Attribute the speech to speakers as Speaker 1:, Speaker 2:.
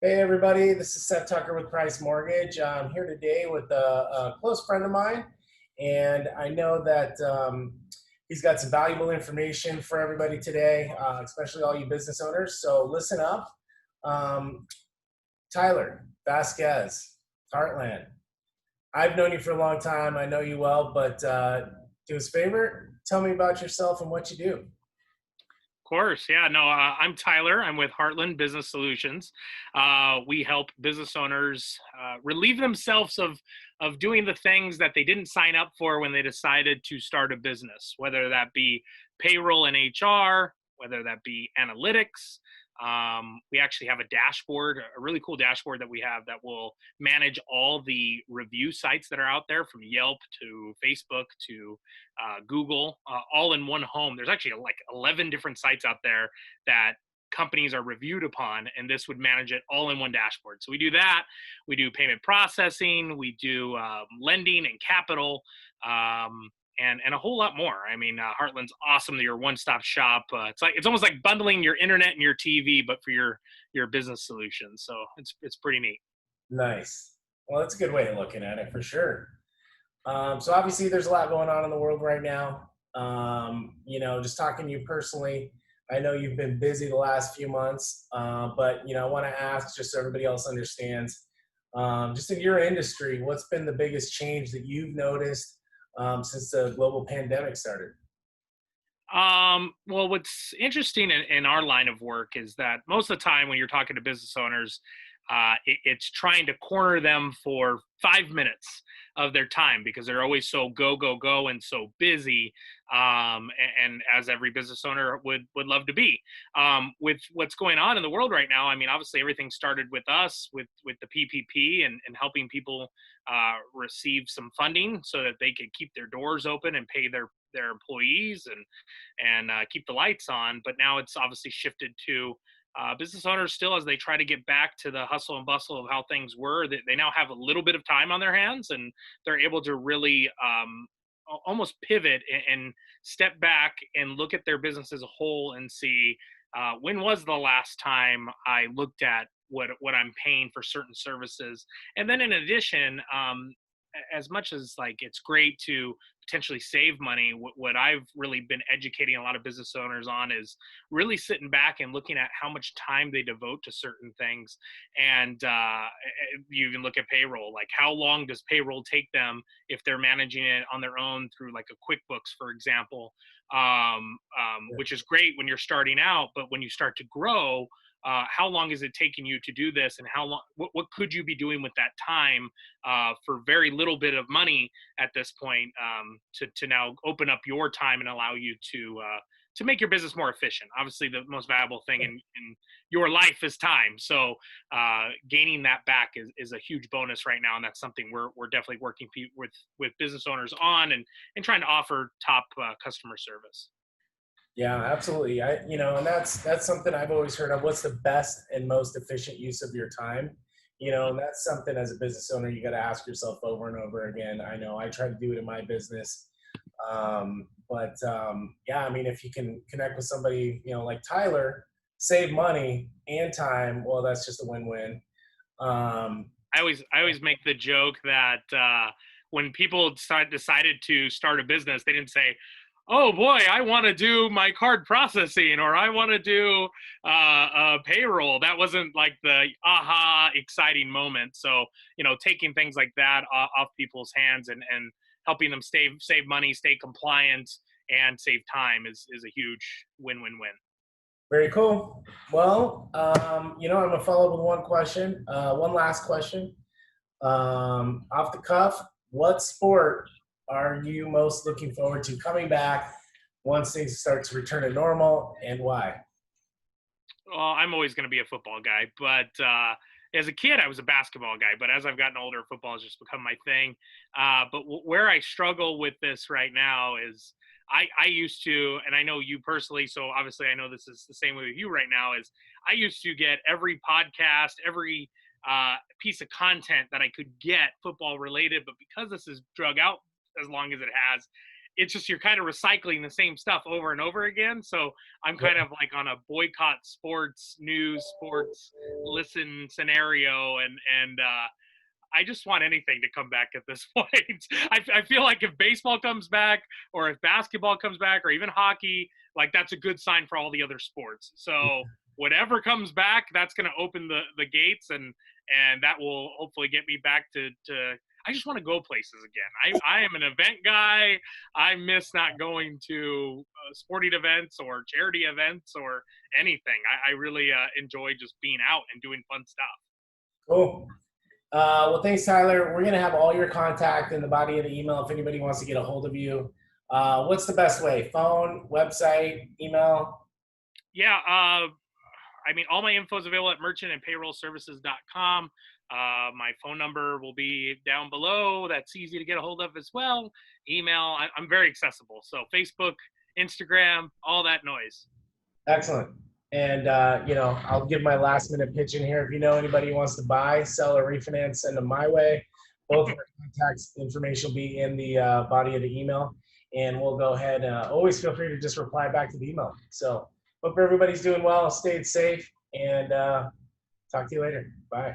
Speaker 1: Hey everybody, this is Seth Tucker with Price Mortgage. I'm here today with a close friend of mine, and I know that he's got some valuable information for everybody today, especially all you business owners. So listen up. Um, Tyler Vasquez, Heartland. I've known you for a long time. I know you well, but do us a favor, tell me about yourself and what you do.
Speaker 2: Course, yeah. No, I'm Tyler. I'm with Heartland Business Solutions. We help business owners relieve themselves of doing the things that they didn't sign up for when they decided to start a business, whether that be payroll and HR, whether that be analytics. We actually have a dashboard, a really cool dashboard that we have that will manage all the review sites that are out there, from Yelp to Facebook to Google, all in one home. There's actually like 11 different sites out there that companies are reviewed upon, and this would manage it all in one dashboard. So we do that. We do payment processing. We do lending and capital. And a whole lot more. I mean, Heartland's awesome. That you're a one-stop shop. It's almost like bundling your internet and your TV, but for your business solutions. So it's pretty neat.
Speaker 1: Nice. Well, that's a good way of looking at it for sure. So obviously, there's a lot going on in the world right now. Just talking to you personally, I know you've been busy the last few months, but I want to ask, just so everybody else understands, just in your industry, what's been the biggest change that you've noticed since the global pandemic started?
Speaker 2: Well, what's interesting in our line of work is that most of the time when you're talking to business owners, it's trying to corner them for 5 minutes of their time because they're always so go go go and so busy, and as every business owner would love to be. With what's going on in the world right now, I mean, obviously everything started with us with the PPP and helping people receive some funding so that they could keep their doors open and pay their employees and keep the lights on. But now it's obviously shifted to business owners still, as they try to get back to the hustle and bustle of how things were. They now have a little bit of time on their hands, and they're able to really almost pivot and step back and look at their business as a whole and see when was the last time I looked at what I'm paying for certain services. And then in addition, as much as like it's great to potentially save money, what I've really been educating a lot of business owners on is really sitting back and looking at how much time they devote to certain things. And you even look at payroll, like how long does payroll take them if they're managing it on their own through like a QuickBooks, for example, which is great when you're starting out, but when you start to grow, how long is it taking you to do this, and how long what could you be doing with that time for very little bit of money at this point, to now open up your time and allow you to make your business more efficient. Obviously the most valuable thing in your life is time, so gaining that back is a huge bonus right now, and that's something we're definitely working with business owners on, and trying to offer top customer service.
Speaker 1: Yeah, absolutely. And that's something I've always heard of. What's the best and most efficient use of your time? And that's something as a business owner you got to ask yourself over and over again. I know I try to do it in my business, but yeah, I mean, if you can connect with somebody, like Tyler, save money and time, well, that's just a win-win. Um,
Speaker 2: I always make the joke that when people decided to start a business, they didn't say, "Oh boy, I want to do my card processing," or "I want to do payroll." That wasn't like the aha exciting moment. So taking things like that off people's hands and helping them save money, stay compliant, and save time is a huge win-win-win.
Speaker 1: Very cool. Well, I'm gonna follow up with one question, one last question. Off the cuff, what sport are you most looking forward to coming back once things start to return to normal, and why?
Speaker 2: Well, I'm always going to be a football guy, but as a kid, I was a basketball guy. But as I've gotten older, football has just become my thing. But where I struggle with this right now is I used to, and I know you personally, so obviously I know this is the same way with you right now, is I used to get every podcast, every piece of content that I could get football related. But because this is drug out as long as it has, it's just you're kind of recycling the same stuff over and over again. So I'm kind of like on a boycott sports news, sports listen scenario, and I just want anything to come back at this point. I feel like if baseball comes back, or if basketball comes back, or even hockey, like that's a good sign for all the other sports. So whatever comes back, that's going to open the gates, and that will hopefully get me back to I just want to go places again. I am an event guy. I miss not going to sporting events or charity events or anything. I really enjoy just being out and doing fun stuff.
Speaker 1: Cool. Well, thanks, Tyler. We're going to have all your contact in the body of the email if anybody wants to get a hold of you. What's the best way? Phone, website, email?
Speaker 2: Yeah. I mean, all my info is available at merchantandpayrollservices.com. My phone number will be down below. That's easy to get a hold of as well. Email, I'm very accessible. So Facebook, Instagram, all that noise.
Speaker 1: Excellent. And, I'll give my last minute pitch in here. If you know anybody who wants to buy, sell, or refinance, send them my way. Both of our contact information will be in the body of the email. And we'll go ahead. Always feel free to just reply back to the email. So hope everybody's doing well, stayed safe, and talk to you later. Bye.